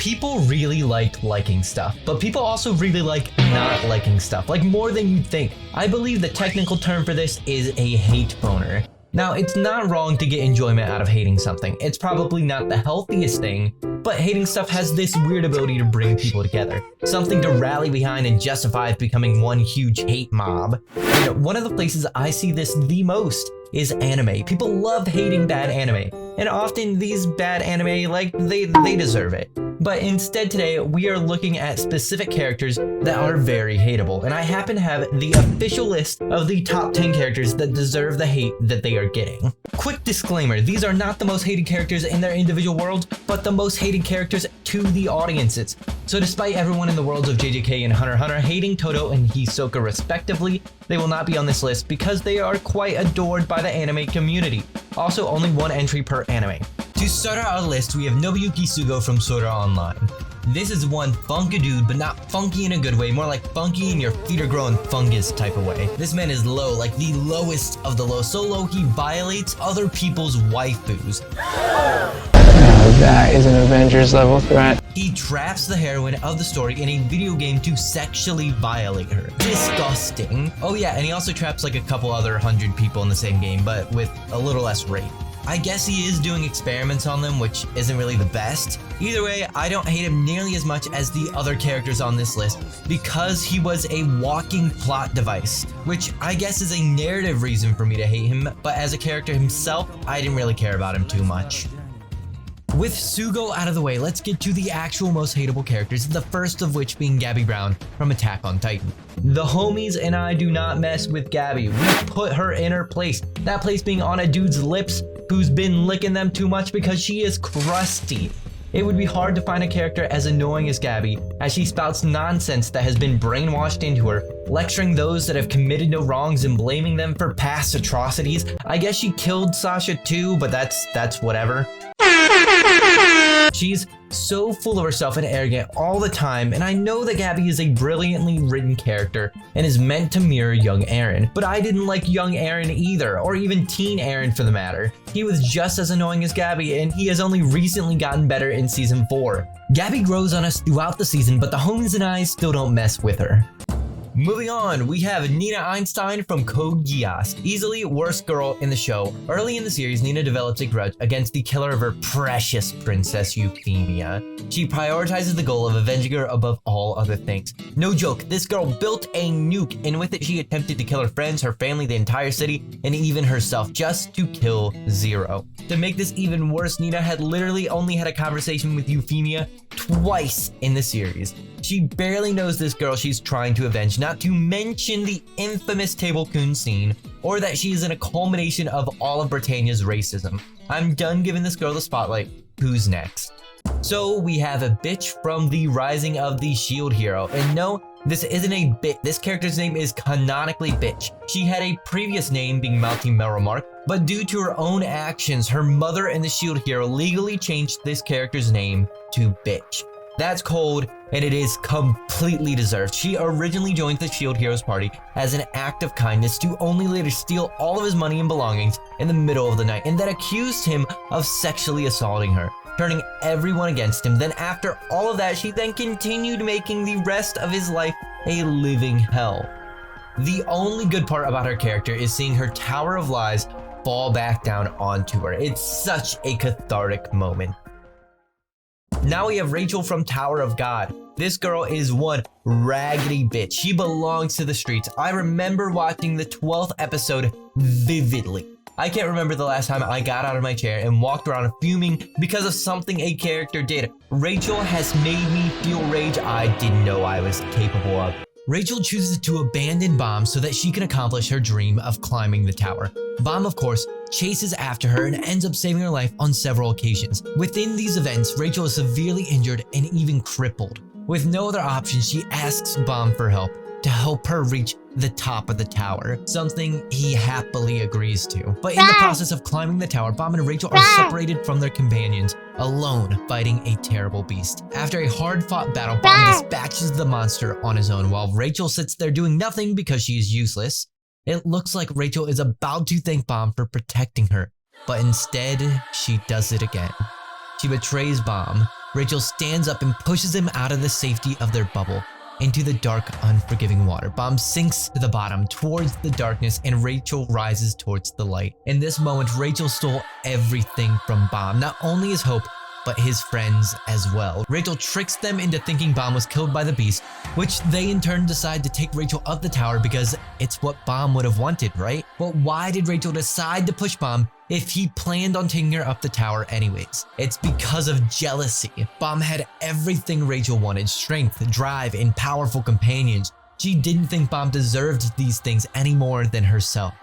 People really like liking stuff, but people also really like not liking stuff, like more than you'd think. I believe the technical term for this is a hate boner. Now, it's not wrong to get enjoyment out of hating something. It's probably not the healthiest thing, but hating stuff has this weird ability to bring people together. Something to rally behind and justify becoming one huge hate mob. You know, one of the places I see this the most is anime. People love hating bad anime, and often these bad anime, like, they deserve it. But instead today, we are looking at specific characters that are very hateable, and I happen to have the official list of the top 10 characters that deserve the hate that they are getting. Quick disclaimer, these are not the most hated characters in their individual worlds, but the most hated characters to the audiences. So despite everyone in the worlds of JJK and Hunter x Hunter hating Todo and Hisoka respectively, they will not be on this list because they are quite adored by the anime community. Also, only one entry per anime. To start out our list, we have Nobuyuki Sogou from Sword Art Online. This is one funky dude, but not funky in a good way, more like funky in your feet are growing fungus type of way. This man is low, like the lowest of the low, so low he violates other people's waifus. That is an Avengers level threat. He traps the heroine of the story in a video game to sexually violate her. Disgusting. Oh yeah, and he also traps like a couple other 100 people in the same game, but with a little less rape. I guess he is doing experiments on them, which isn't really the best. Either way, I don't hate him nearly as much as the other characters on this list because he was a walking plot device, which I guess is a narrative reason for me to hate him, but as a character himself, I didn't really care about him too much. With Sogou out of the way, let's get to the actual most hateable characters, the first of which being Gabi Braun from Attack on Titan. The homies and I do not mess with Gabi. We put her in her place, that place being on a dude's lips who's been licking them too much because she is crusty. It would be hard to find a character as annoying as Gabi, as she spouts nonsense that has been brainwashed into her, lecturing those that have committed no wrongs and blaming them for past atrocities. I guess she killed Sasha too, but that's whatever. She's so full of herself and arrogant all the time, and I know that Gabi is a brilliantly written character and is meant to mirror young Eren, but I didn't like young Eren either, or even teen Eren for the matter. He was just as annoying as Gabi, and he has only recently gotten better in season 4. Gabi grows on us throughout the season, but the homies and I still don't mess with her. Moving on, we have Nina Einstein from Code Geass, easily worst girl in the show. Early in the series, Nina develops a grudge against the killer of her precious princess Euphemia. She prioritizes the goal of avenging her above all other things. No joke, this girl built a nuke, and with it she attempted to kill her friends, her family, the entire city, and even herself, just to kill Zero. To make this even worse, Nina had literally only had a conversation with Euphemia twice in the series. She barely knows this girl she's trying to avenge, not to mention the infamous Table Kun scene, or that she is in a culmination of all of Britannia's racism. I'm done giving this girl the spotlight. Who's next? So we have a bitch from the Rising of the Shield Hero, and no, this isn't a bit. This character's name is canonically Bitch. She had a previous name being Malty Melromarc, but due to her own actions, her mother and the Shield Hero legally changed this character's name to Bitch. That's cold, and it is completely deserved. She originally joined the Shield Heroes party as an act of kindness to only later steal all of his money and belongings in the middle of the night, and then accused him of sexually assaulting her, turning everyone against him. Then after all of that, she then continued making the rest of his life a living hell. The only good part about her character is seeing her tower of lies fall back down onto her. It's such a cathartic moment. Now we have Rachel from Tower of God. This girl is one raggedy bitch. She belongs to the streets. I remember watching the 12th episode vividly. I can't remember the last time I got out of my chair and walked around fuming because of something a character did. Rachel has made me feel rage I didn't know I was capable of. Rachel chooses to abandon Bomb so that she can accomplish her dream of climbing the tower. Bomb, of course, chases after her and ends up saving her life on several occasions. Within these events, Rachel is severely injured and even crippled. With no other option, she asks Bomb for help to help her reach the top of the tower, something he happily agrees to. But in the process of climbing the tower, Bomb and Rachel are separated from their companions, alone fighting a terrible beast. After a hard-fought battle, Bomb dispatches the monster on his own, while Rachel sits there doing nothing because she is useless. It looks like Rachel is about to thank Bomb for protecting her, but instead, she does it again. She betrays Bomb, Rachel stands up and pushes him out of the safety of their bubble into the dark, unforgiving water. Bam sinks to the bottom towards the darkness and Rachel rises towards the light. In this moment, Rachel stole everything from Bam, not only his hope, but his friends as well. Rachel tricks them into thinking Bam was killed by the beast, which they in turn decide to take Rachel up the tower because it's what Bam would have wanted, right? But why did Rachel decide to push Bam if he planned on taking her up the tower anyways? It's because of jealousy. Bam had everything Rachel wanted: strength, drive, and powerful companions. She didn't think Bam deserved these things any more than herself,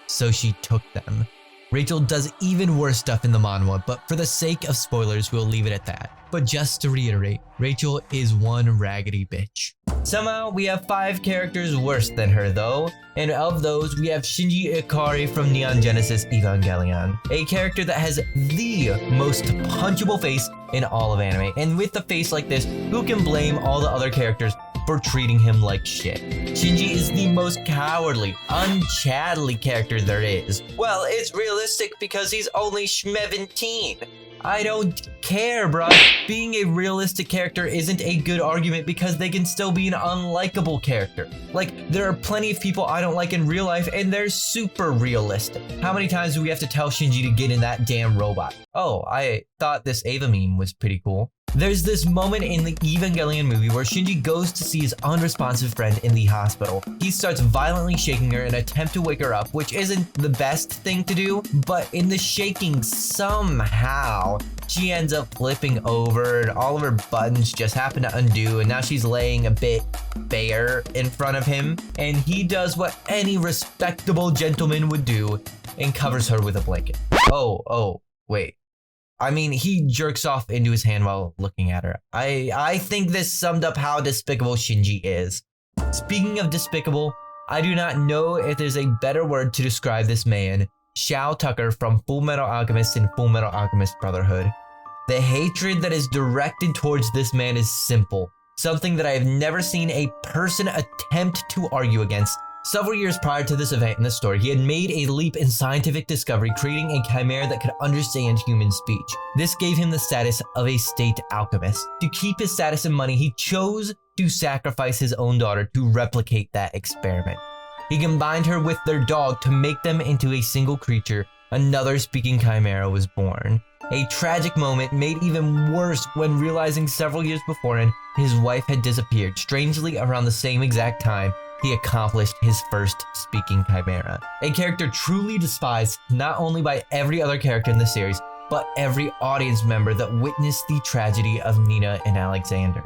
so she took them. Rachel does even worse stuff in the manhwa, but for the sake of spoilers, we'll leave it at that. But just to reiterate, Rachel is one raggedy bitch. Somehow, we have 5 characters worse than her though, and of those, we have Shinji Ikari from Neon Genesis Evangelion, a character that has the most punchable face in all of anime, and with a face like this, who can blame all the other characters for treating him like shit? Shinji is the most cowardly, unchatly character there is. Well, it's realistic because he's only 17. I don't care, bro. Being a realistic character isn't a good argument because they can still be an unlikable character. Like, there are plenty of people I don't like in real life and they're super realistic. How many times do we have to tell Shinji to get in that damn robot? Oh, I thought this Ava meme was pretty cool. There's this moment in the Evangelion movie where Shinji goes to see his unresponsive friend in the hospital. He starts violently shaking her in an attempt to wake her up, which isn't the best thing to do, but in the shaking, somehow, she ends up flipping over and all of her buttons just happen to undo, and now she's laying a bit bare in front of him, and he does what any respectable gentleman would do and covers her with a blanket. Oh, wait. I mean, he jerks off into his hand while looking at her. I think this summed up how despicable Shinji is. Speaking of despicable, I do not know if there's a better word to describe this man, Shou Tucker from Fullmetal Alchemist and Fullmetal Alchemist Brotherhood. The hatred that is directed towards this man is simple, something that I have never seen a person attempt to argue against. Several years prior to this event in the story, he had made a leap in scientific discovery, creating a chimera that could understand human speech. This gave him the status of a state alchemist. To keep his status and money, he chose to sacrifice his own daughter to replicate that experiment. He combined her with their dog to make them into a single creature. Another speaking chimera was born. A tragic moment made even worse when realizing several years beforehand his wife had disappeared. Strangely, around the same exact time, he accomplished his first speaking chimera. A character truly despised not only by every other character in the series, but every audience member that witnessed the tragedy of Nina and Alexander.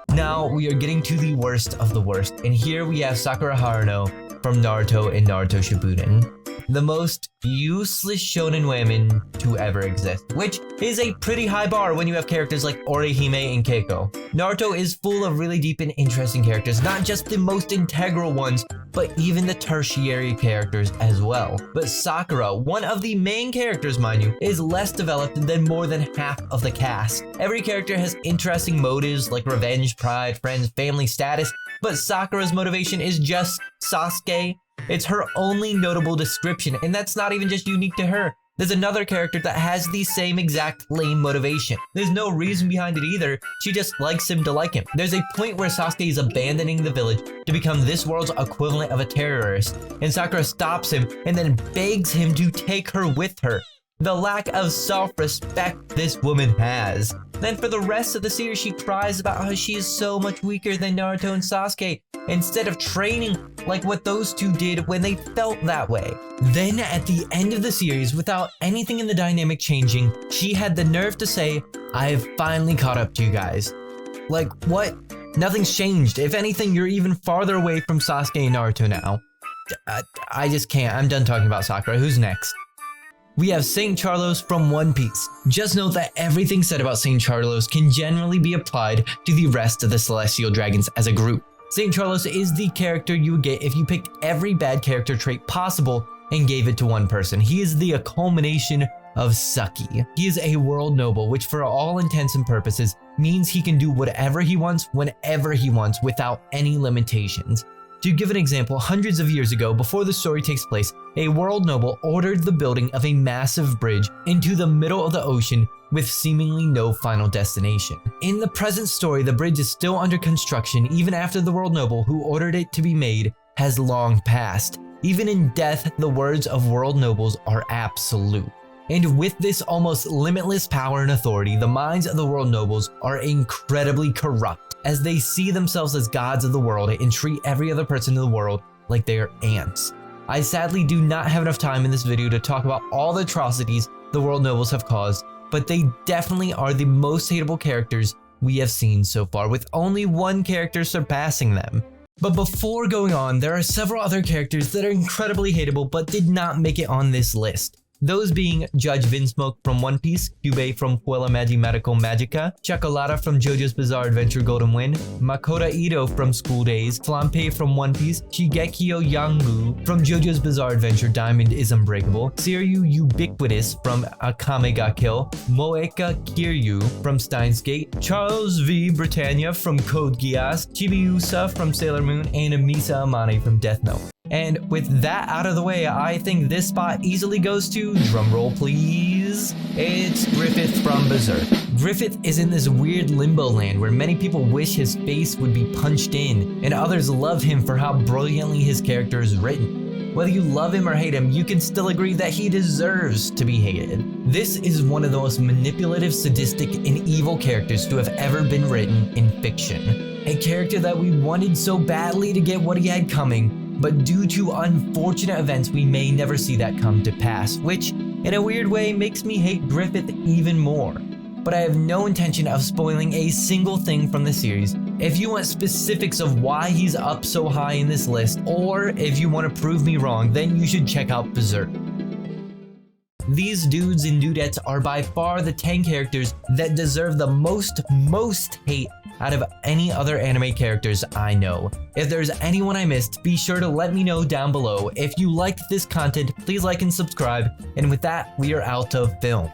Now we are getting to the worst of the worst, and here we have Sakura Haruno from Naruto and Naruto Shippuden. The most useless shonen women to ever exist, which is a pretty high bar when you have characters like Orihime and Keiko. Naruto is full of really deep and interesting characters, not just the most integral ones, but even the tertiary characters as well. But Sakura, one of the main characters mind you, is less developed than more than half of the cast. Every character has interesting motives like revenge, pride, friends, family, status, but Sakura's motivation is just Sasuke. It's her only notable description, and that's not even just unique to her. There's another character that has the same exact lame motivation. There's no reason behind it either, she just likes him to like him. There's a point where Sasuke is abandoning the village to become this world's equivalent of a terrorist, and Sakura stops him and then begs him to take her with her. The lack of self-respect this woman has. Then for the rest of the series, she cries about how she is so much weaker than Naruto and Sasuke, instead of training like what those two did when they felt that way. Then at the end of the series, without anything in the dynamic changing, she had the nerve to say, "I have finally caught up to you guys." Like, what? Nothing's changed. If anything, you're even farther away from Sasuke and Naruto now. I just can't. I'm done talking about Sakura. Who's next? We have Saint Charlos from One Piece. Just note that everything said about Saint Charlos can generally be applied to the rest of the Celestial Dragons as a group. Saint Charlos is the character you would get if you picked every bad character trait possible and gave it to one person. He is the culmination of Sucky. He is a world noble, which for all intents and purposes means he can do whatever he wants, whenever he wants, without any limitations. To give an example, hundreds of years ago, before the story takes place, a world noble ordered the building of a massive bridge into the middle of the ocean with seemingly no final destination. In the present story, the bridge is still under construction even after the world noble who ordered it to be made has long passed. Even in death, the words of world nobles are absolute. And with this almost limitless power and authority, the minds of the world nobles are incredibly corrupt as they see themselves as gods of the world and treat every other person in the world like they are ants. I sadly do not have enough time in this video to talk about all the atrocities the world nobles have caused, but they definitely are the most hateable characters we have seen so far, with only one character surpassing them. But before going on, there are several other characters that are incredibly hateable but did not make it on this list. Those being Judge Vinsmoke from One Piece, Kyubey from Puella Magi Medical Magica, Chocolata from JoJo's Bizarre Adventure Golden Wind, Makoto Ito from School Days, Flampe from One Piece, Shigekio Yangmu from JoJo's Bizarre Adventure Diamond is Unbreakable, Seiryu Ubiquitous from Akame ga Kill, Moeka Kiryu from Steins Gate, Charles V. Britannia from Code Geass, Chibiusa from Sailor Moon, and Misa Amane from Death Note. And with that out of the way, I think this spot easily goes to, drumroll please, it's Griffith from Berserk. Griffith is in this weird limbo land where many people wish his face would be punched in, and others love him for how brilliantly his character is written. Whether you love him or hate him, you can still agree that he deserves to be hated. This is one of the most manipulative, sadistic, and evil characters to have ever been written in fiction. A character that we wanted so badly to get what he had coming, but due to unfortunate events, we may never see that come to pass, which, in a weird way, makes me hate Griffith even more. But I have no intention of spoiling a single thing from the series. If you want specifics of why he's up so high in this list, or if you want to prove me wrong, then you should check out Berserk. These dudes and dudettes are by far the 10 characters that deserve the most hate out of any other anime characters I know. If there's anyone I missed, be sure to let me know down below. If you liked this content, please like and subscribe. And with that, we are out of film.